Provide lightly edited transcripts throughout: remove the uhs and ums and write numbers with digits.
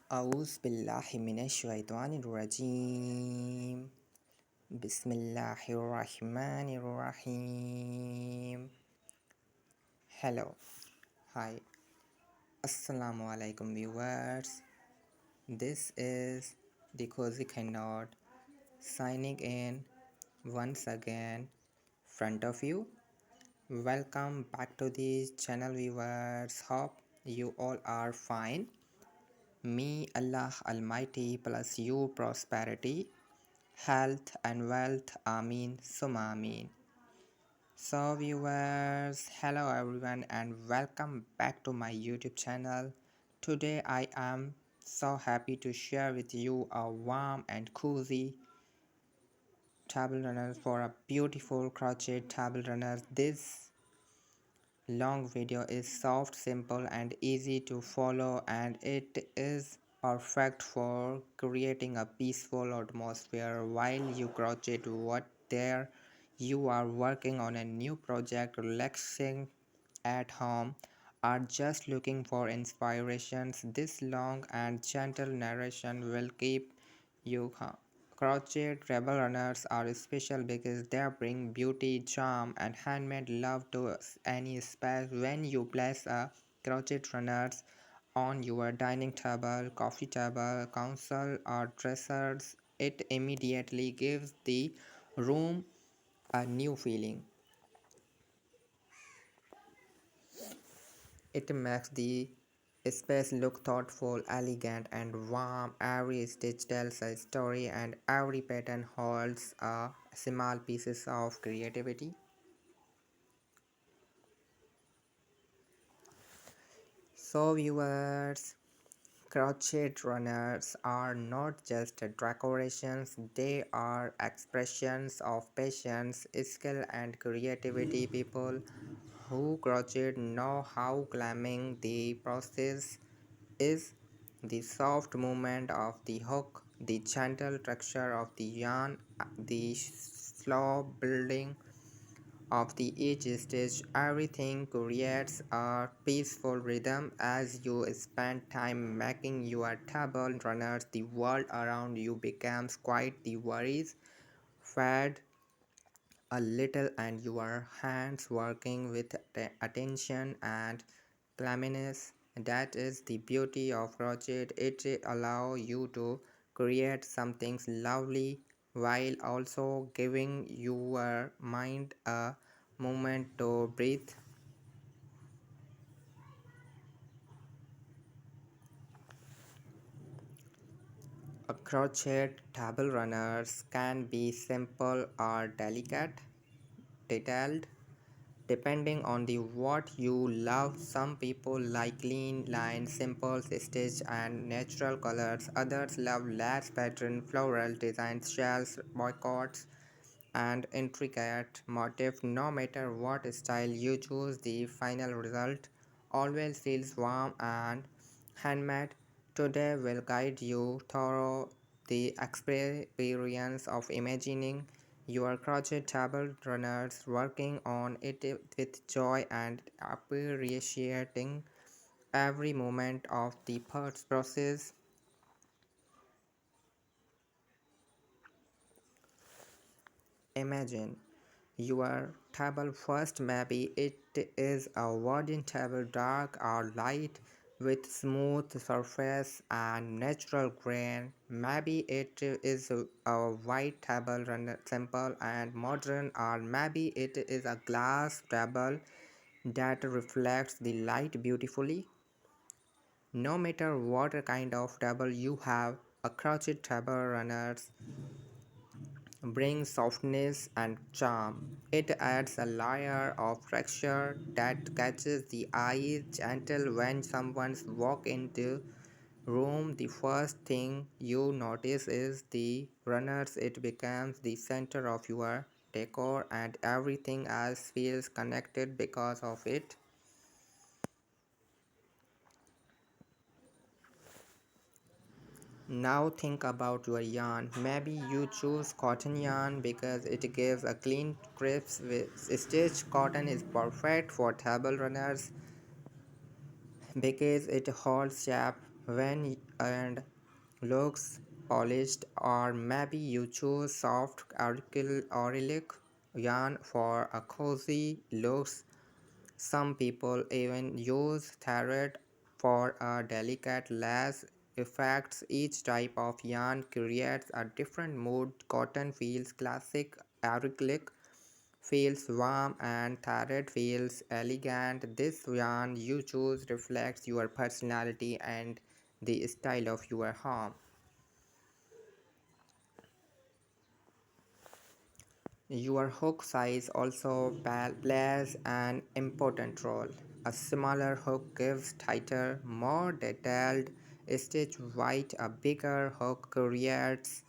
أعوذ بالله من الشيطان الرجيم بسم الله الرحمن الرحيم. Hello, hi, Assalamu alaikum viewers. This is the Cozy Khanot signing in once again front of you. Welcome back to the channel viewers. Hope you all are fine. May Allah Almighty plus you prosperity, health and wealth. Ameen summa ameen. So viewers, hello everyone and welcome back to my YouTube channel. Today I am so happy to share with you a warm and cozy table runner for a beautiful crochet table runner. This long video is soft, simple and easy to follow, and it is perfect for creating a peaceful atmosphere while you crochet. What there you are working on a new project, relaxing at home, are just looking for inspirations. This long and gentle narration will keep you calm. Crochet table runners are special because they bring beauty, charm, and handmade love to any space. When you place a crochet runners on your dining table, coffee table, console, or dressers, it immediately gives the room a new feeling. It makes the space look thoughtful, elegant, and warm. Every stitch tells a story, and every pattern holds a small pieces of creativity. So, viewers, crochet runners are not just decorations, they are expressions of patience, skill, and creativity. People who crochet know how climbing the process is. The soft movement of the hook, the gentle texture of the yarn, the slow building of the each stitch, everything creates a peaceful rhythm. As you spend time making your table runners, the world around you becomes quiet, the worries fade a little, and your hands working with attention and cleanliness. That is the beauty of crochet. It allows you to create something lovely while also giving your mind a moment to breathe. A crochet table runners can be simple or delicate, detailed, depending on the what you love. Some people like clean lines, simple stitch and natural colors. Others love lace pattern, floral designs, shells, boycotts and intricate motif. No matter what style you choose, the final result always feels warm and handmade. Today will guide you through the experience of imagining your crochet table runners, working on it with joy and appreciating every moment of the process. Imagine your table first. Maybe it is a wooden table, dark or light, with smooth surface and natural grain. Maybe it is a white table, simple and modern, or maybe it is a glass table that reflects the light beautifully. No matter what kind of table you have, a crochet table runners brings softness and charm. It adds a layer of texture that catches the eye. Gentle when someone's walk into room, the first thing you notice is the runners. It becomes the center of your decor, and everything else feels connected because of it. Now think about your yarn. Maybe you choose cotton yarn because it gives a clean crisp stitch. Cotton is perfect for table runners because it holds shape when and looks polished, or maybe you choose soft acrylic yarn for a cozy looks. Some people even use thread for a delicate lace effects. Each type of yarn creates a different mood. Cotton feels classic, acrylic feels warm, and thread feels elegant. This yarn you choose reflects your personality and the style of your home. Your hook size also plays an important role. A smaller hook gives tighter, more detailed stitch weight. A bigger hook creates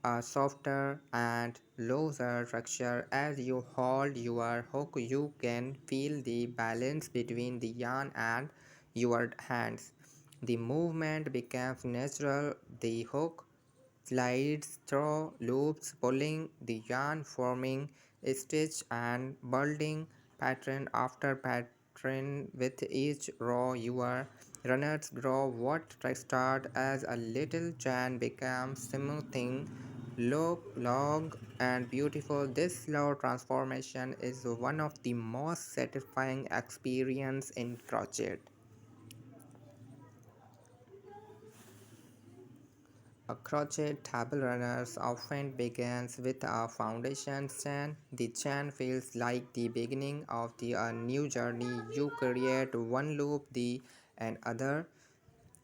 a softer and looser texture. As you hold your hook, you can feel the balance between the yarn and your hands. The movement becomes natural. The hook slides through loops, pulling the yarn, forming a stitch and building pattern after pattern. With each row, your runners grow. What started as a little chain becomes smoothing, long, and beautiful. This slow transformation is one of the most satisfying experiences in crochet. A crochet table runner often begins with a foundation chain. The chain feels like the beginning of a new journey. You create one loop, the another,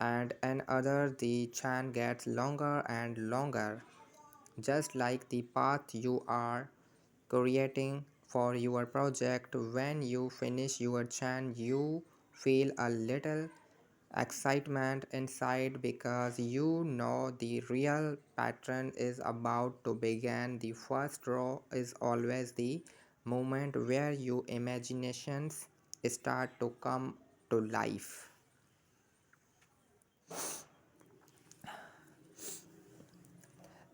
and another. The chain gets longer and longer, just like the path you are creating for your project. When you finish your chain, you feel a little excitement inside because you know the real pattern is about to begin. The first row is always the moment where your imaginations start to come to life.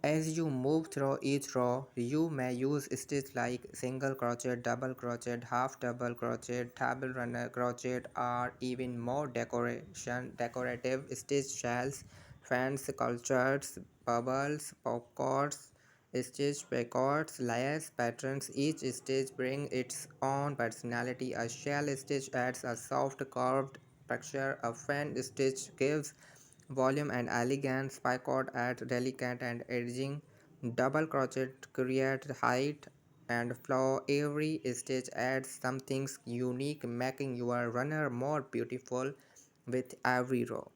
As you move through each row, you may use stitches like single crochet, double crochet, half double crochet, table runner crochet, or even more decorative stitch shells, fans, sculptures, bubbles, pockets, stitch records, layers, patterns. Each stitch brings its own personality. A shell stitch adds a soft curved texture. A fan stitch gives volume and elegance. Picot adds delicate and edging. Double crochet creates height and flow. Every stitch adds something unique, making your runner more beautiful with every row.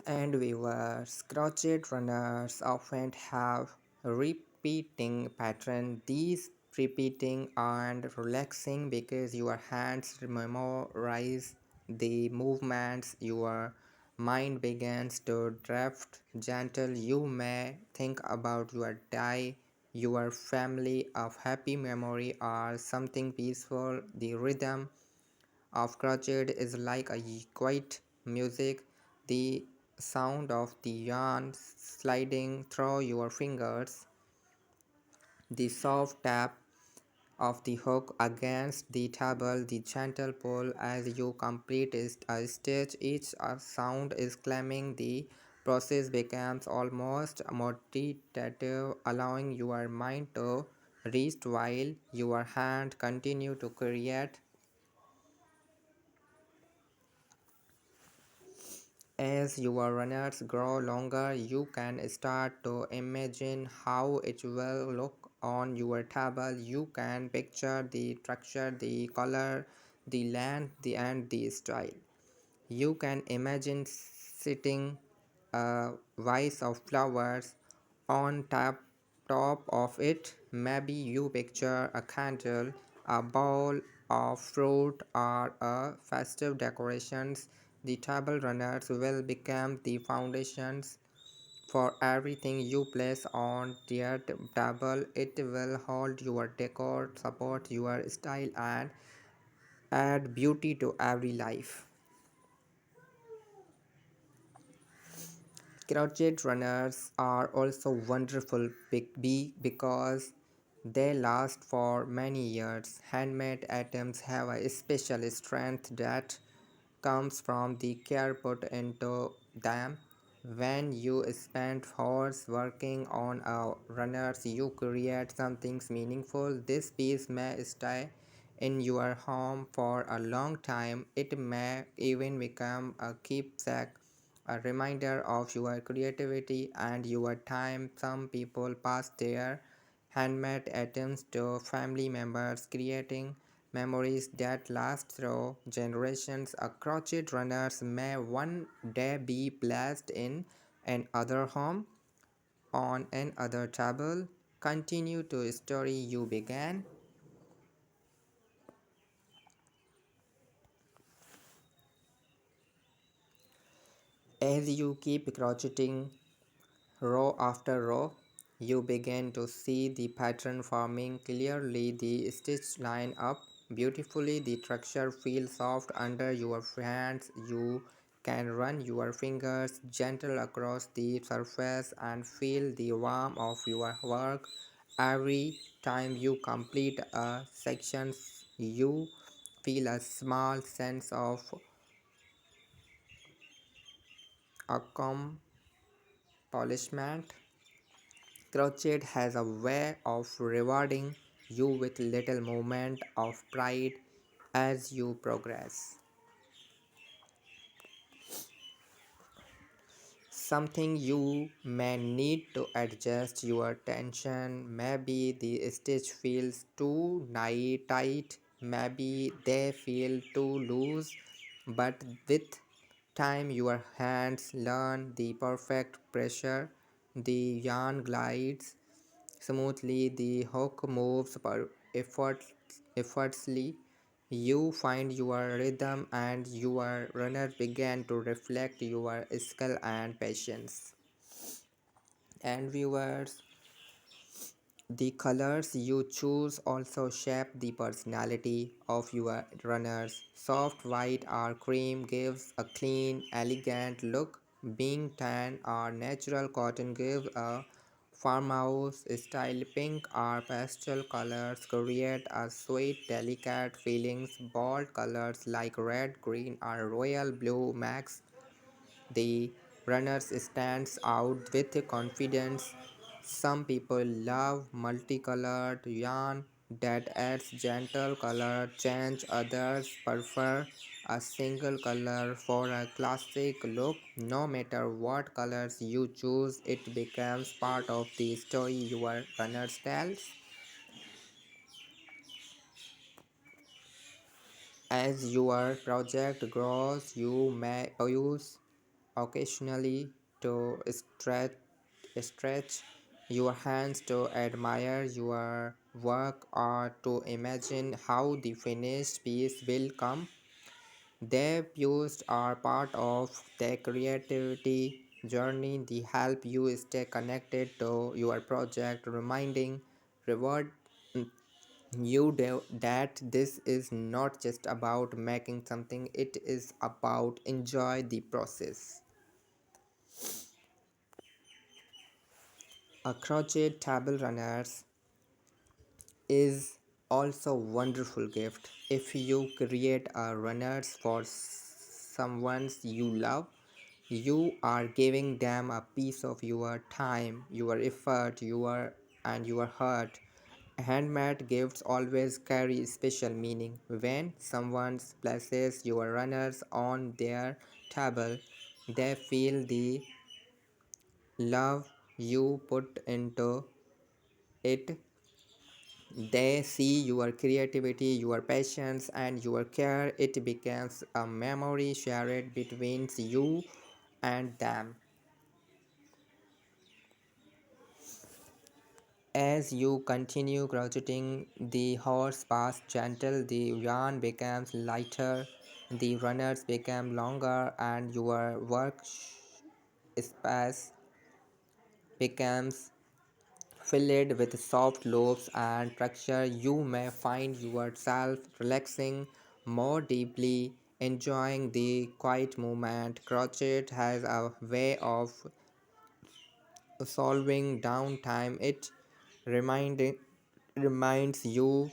And viewers, crochet runners often have repeating pattern. These repeating and relaxing because your hands memorize the movements. Your mind begins to drift gentle. You may think about your day, your family, of happy memory, or something peaceful. The rhythm of crochet is like a quiet music, the sound of the yarn sliding through your fingers, the soft tap of the hook against the table, the gentle pull as you complete a stitch. Each sound is claiming. The process becomes almost meditative, allowing your mind to rest while your hand continue to create. As your runners grow longer, you can start to imagine how it will look on your table. You can picture the texture, the color, the length, and the style. You can imagine sitting a vase of flowers on top of it. Maybe you picture a candle, a bowl of fruit, or a festive decorations. The table runners will become the foundations for everything you place on their table. It will hold your decor, support your style, and add beauty to every life. Crochet runners are also wonderful because they last for many years. Handmade items have a special strength that comes from the care put into them. When you spend hours working on a runners, you create something meaningful. This piece may stay in your home for a long time. It may even become a keepsake, a reminder of your creativity and your time. Some people pass their handmade items to family members, creating memories that last through generations. A crochet runners may one day be placed in another home, on another table. Continue to story you began. As you keep crocheting row after row, you begin to see the pattern forming clearly. The stitches line up beautifully. The texture feels soft under your hands. You can run your fingers gentle across the surface and feel the warmth of your work. Every time you complete a section, you feel a small sense of accomplishment. Crochet has a way of rewarding you with little moment of pride as you progress. Something you may need to adjust your tension. Maybe the stitch feels too tight, maybe they feel too loose, but with time your hands learn the perfect pressure. The yarn glides smoothly, the hook moves effortlessly. You find your rhythm, and your runner began to reflect your skill and patience. And viewers, the colors you choose also shape the personality of your runners. Soft white or cream gives a clean, elegant look. Being tan or natural cotton gives a farmhouse style. Pink or pastel colors create a sweet, delicate feelings. Bold colors like red, green, or royal blue makes the runners stands out with confidence. Some people love multicolored yarn that adds gentle color change. Others prefer a single color for a classic look. No matter what colors you choose, it becomes part of the story your runners tells. As your project grows, you may use occasionally to stretch your hands to admire your work or to imagine how the finished piece will come. Their views are part of their creativity journey. They help you stay connected to your project, reminding reward that this is not just about making something, it is about enjoy the process. A crochet table runners is also a wonderful gift. If you create a runners for someone you love, you are giving them a piece of your time, your effort, your heart. Handmade gifts always carry special meaning. When someone places your runners on their table, they feel the love you put into it. They see your creativity, your passions, and your care. It becomes a memory shared between you and them. As you continue crocheting, the horse passes gentle, the yarn becomes lighter, the runners become longer, and your work space becomes filled with soft loops and texture. You may find yourself relaxing more deeply, enjoying the quiet moment. Crochet has a way of solving downtime. It reminding reminds you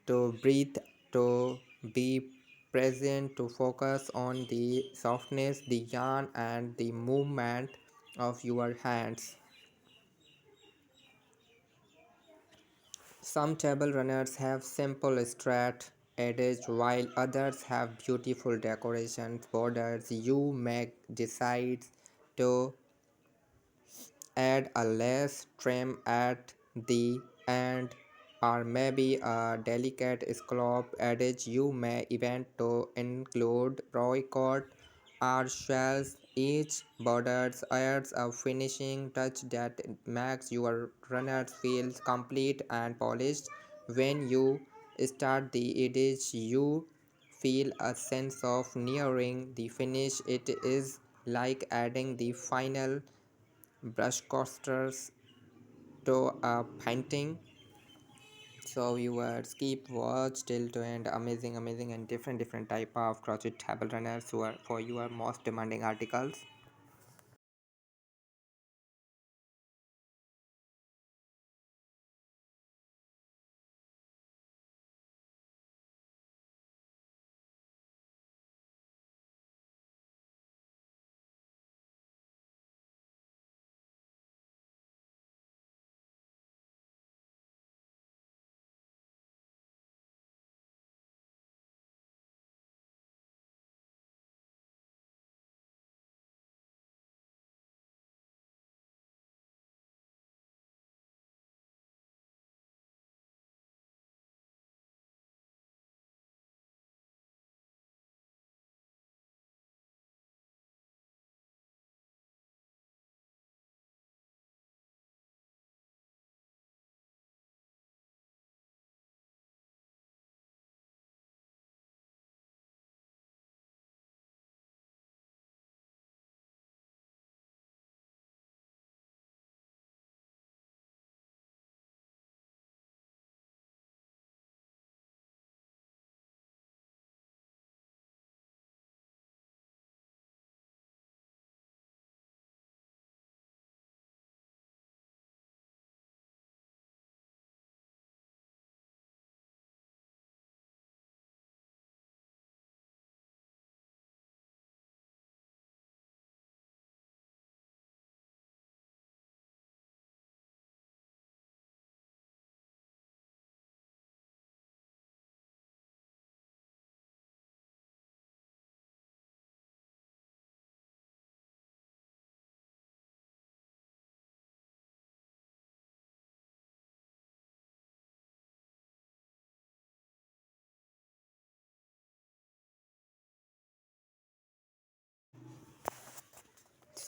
to breathe, to be present, to focus on the softness, the yarn, and the movement of your hands. Some table runners have simple straight edges while others have beautiful decorations, borders. You may decide to add a lace trim at the end or maybe a delicate scallop edge. You may even to include roycott or shells. Each border adds a finishing touch that makes your runners feel complete and polished. When you start the edge, you feel a sense of nearing the finish. It is like adding the final brush coasters to a painting. So viewers, keep watch till to end. Amazing and different type of crochet table runners who are for your most demanding articles.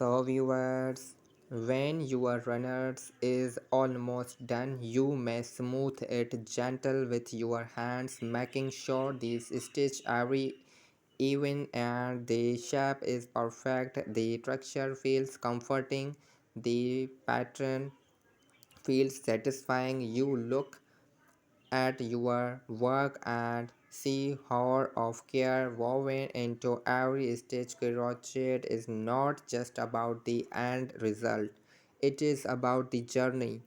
So viewers, when your runners is almost done, you may smooth it gentle with your hands, making sure this stitch every even and the shape is perfect, the texture feels comforting, the pattern feels satisfying. You look at your work and see how of care woven into every stitch. Crochet is not just about the end result, it is about the journey,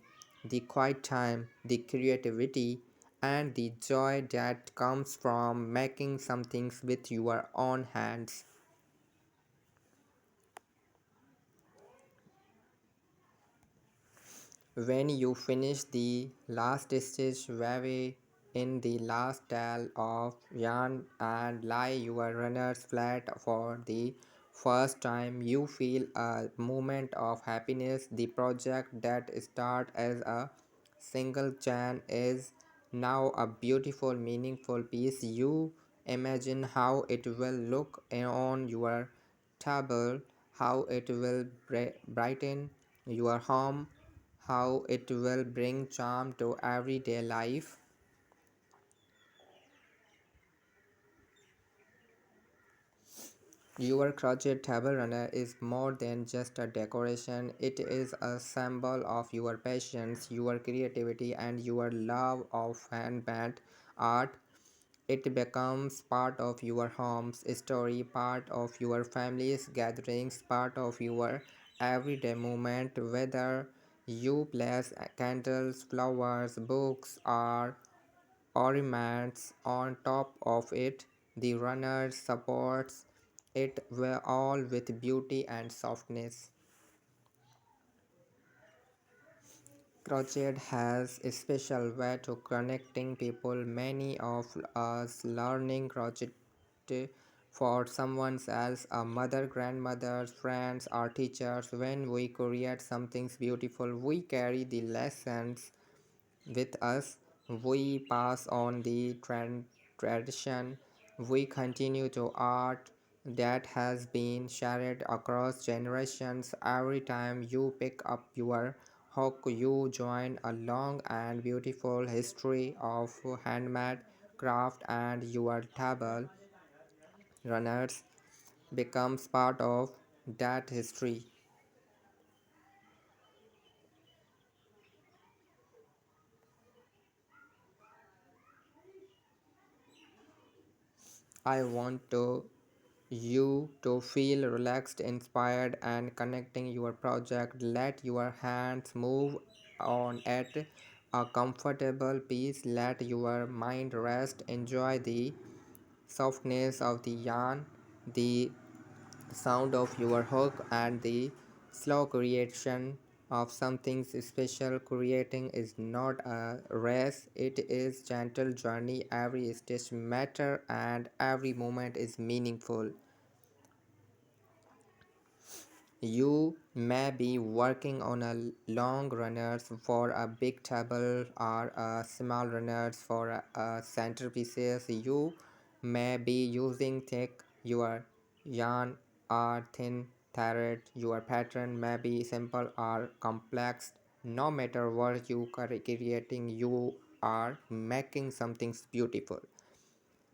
the quiet time, the creativity, and the joy that comes from making something with your own hands. When you finish the last stitch, weave in the last tail of yarn and lay your runners flat for the first time. You feel a moment of happiness. The project that started as a single chain is now a beautiful, meaningful piece. You imagine how it will look on your table, how it will brighten your home, how it will bring charm to everyday life. Your crochet table runner is more than just a decoration, it is a symbol of your passions, your creativity, and your love of handmade art. It becomes part of your home's story, part of your family's gatherings, part of your everyday moment, whether you place candles, flowers, books, or ornaments on top of it. The runner supports it all with beauty and softness. Crochet has a special way to connecting people. Many of us learning crochet for someone else, a mother, grandmother, friends, or teachers. When we create something beautiful, we carry the lessons with us. We pass on the tradition. We continue to art that has been shared across generations. Every time you pick up your hook, you join a long and beautiful history of handmade craft, and your table runners becomes part of that history. I want to you to feel relaxed, inspired, and connecting your project. Let your hands move on at a comfortable pace. Let your mind rest. Enjoy the softness of the yarn, the sound of your hook, and the slow creation of something special. Creating is not a race, it is gentle journey. Every stitch matter and every moment is meaningful. You may be working on a long runners for a big table or a small runners for a centerpieces. You may be using thick your yarn or thin thread. Your pattern may be simple or complex. No matter what you are creating, you are making something beautiful.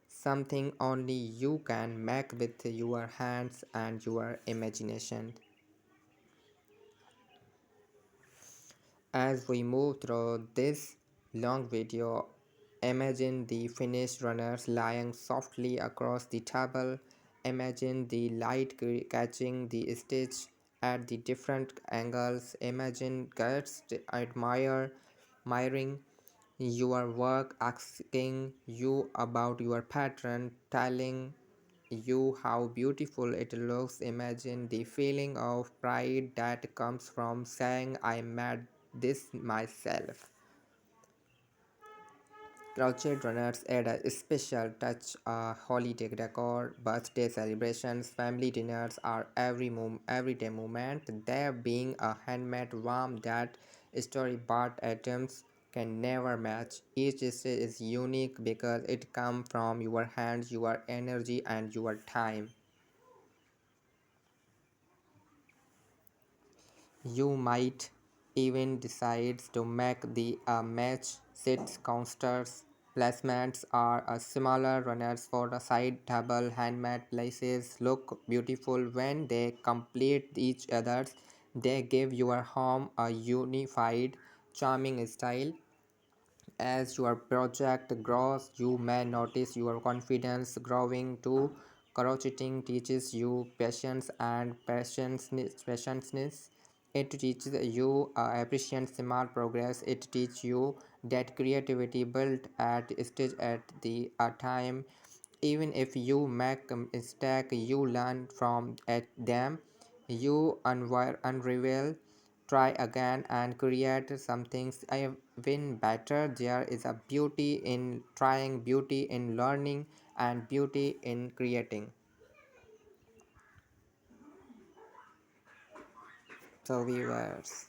Something only you can make with your hands and your imagination. As we move through this long video, imagine the finished runners lying softly across the table. Imagine the light catching the stitch at the different angles. Imagine guests admiring your work, asking you about your pattern, telling you how beautiful it looks. Imagine the feeling of pride that comes from saying, I made this myself. Crochet runners add a special touch, holiday decor, birthday celebrations, family dinners, or everyday moment. There being a handmade warmth that story-bought items can never match. Each stitch is unique because it comes from your hands, your energy, and your time. You might even decide to make the match sits counters placements are a similar runners for the side table handmade places look beautiful when they complete each other's. They give your home a unified charming style. As your project grows, you may notice your confidence growing too. Crocheting teaches you patience and patience. It teaches you appreciate small progress. It teaches you that creativity built at stage at the time. Even if you make a mistake, you learn from at them. You unravel, try again, and create something even better. There is a beauty in trying, beauty in learning, and beauty in creating. So viewers.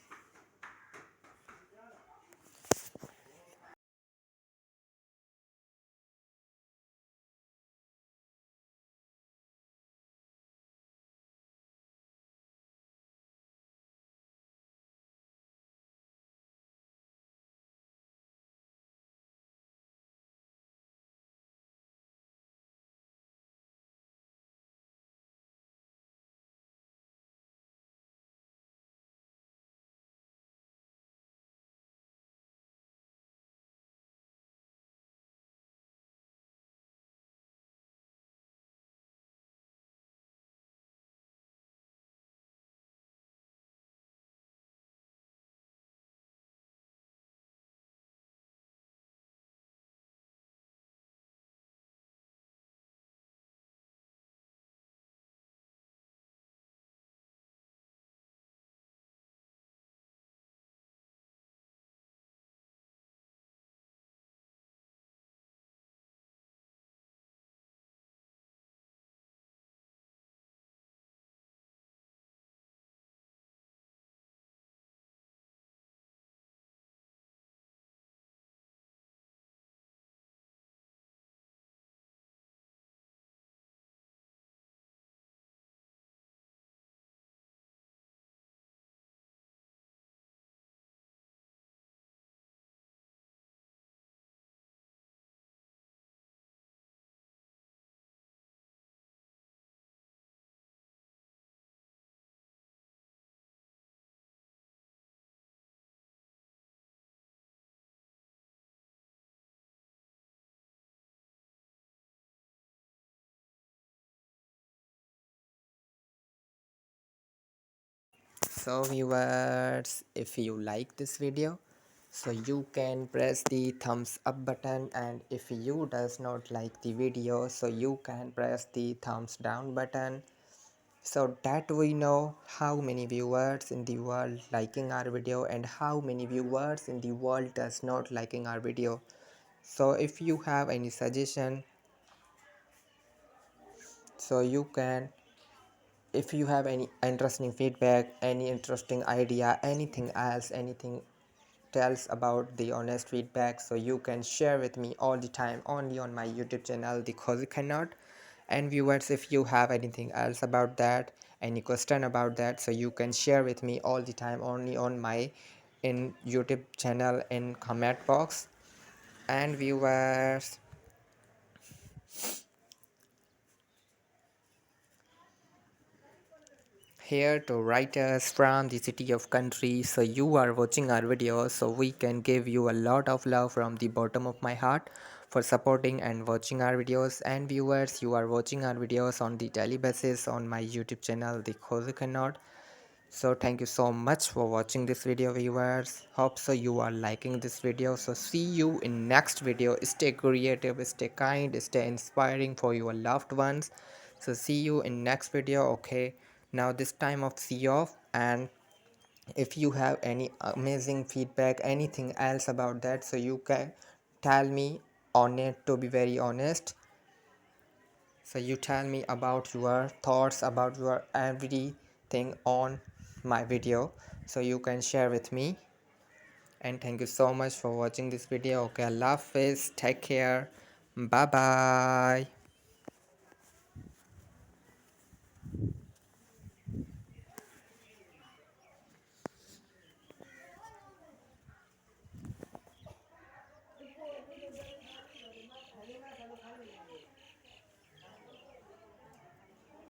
So viewers, if you like this video, so you can press the thumbs up button, and if you does not like the video, so you can press the thumbs down button, so that we know how many viewers in the world liking our video and how many viewers in the world does not liking our video. So if you have any suggestion, so you can, if you have any interesting feedback, any interesting idea, anything else, anything tells about the honest feedback, so you can share with me all the time only on my YouTube channel, the Cozy Cannot. And viewers, if you have anything else about that, any question about that, so you can share with me all the time only on my in YouTube channel in comment box. And viewers, here to writers from the city of country, so you are watching our video, so we can give you a lot of love from the bottom of my heart for supporting and watching our videos. And viewers, you are watching our videos on the daily basis on my YouTube channel, the Cozy Cannot. So thank you so much for watching this video, viewers. Hope so you are liking this video. So see you in next video. Stay creative, stay kind, stay inspiring for your loved ones. So see you in next video. Okay, now this time of see off. And if you have any amazing feedback, anything else about that, so you can tell me on it, to be very honest. So you tell me about your thoughts, about your everything on my video, so you can share with me. And thank you so much for watching this video. Okay, Allah Hafiz, take care, bye bye.